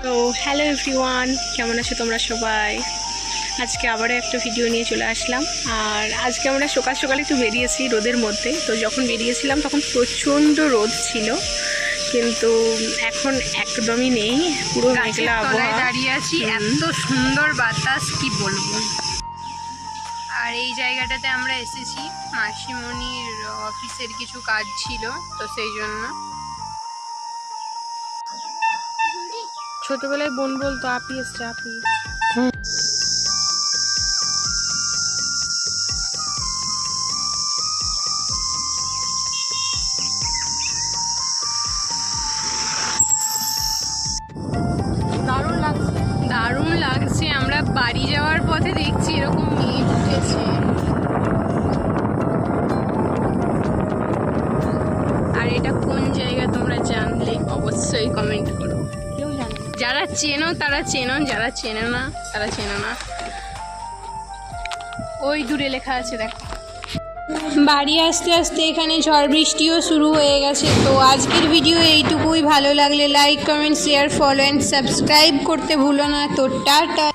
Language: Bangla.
তো হ্যালো এভরিওয়ান, কেমন আছো তোমরা সবাই? আজকে আবারও একটা ভিডিও নিয়ে চলে আসলাম। আর আজকে আমরা সকাল সকালে একটু বেরিয়েছি রোদের মধ্যে। তো যখন বেরিয়েছিলাম তখন প্রচণ্ড রোদ ছিল, কিন্তু এখন একদমই নেই, পুরো মেঘলা আবহাওয়া। দাঁড়িয়ে আছি, এত সুন্দর বাতাস কি বলবো। আর এই জায়গাটাতে আমরা এসেছি, মাসিমণির অফিসের কিছু কাজ ছিল, তো সেই জন্য। ছোটবেলায় বোন বলতো আপি এসছে, আপি। দারুণ লাগছে। আমরা বাড়ি যাওয়ার পথে দেখছি এরকম মেঘ উঠেছে। আর এটা কোন জায়গা তোমরা জানলে অবশ্যই কমেন্ট করো। কেউ জানে না। যারা চেনো তারা চেনো, যারা চেনো না তারা চেনো না। ওই দূরে লেখা আছে দেখো। বাড়ি আসতে আসতে এখানে ঝড় বৃষ্টিও শুরু হয়ে গেছে। তো আজকের ভিডিও এইটুকুই। ভালো লাগলে like, comment, share, follow and subscribe করতে ভুলো না। তো টাটা।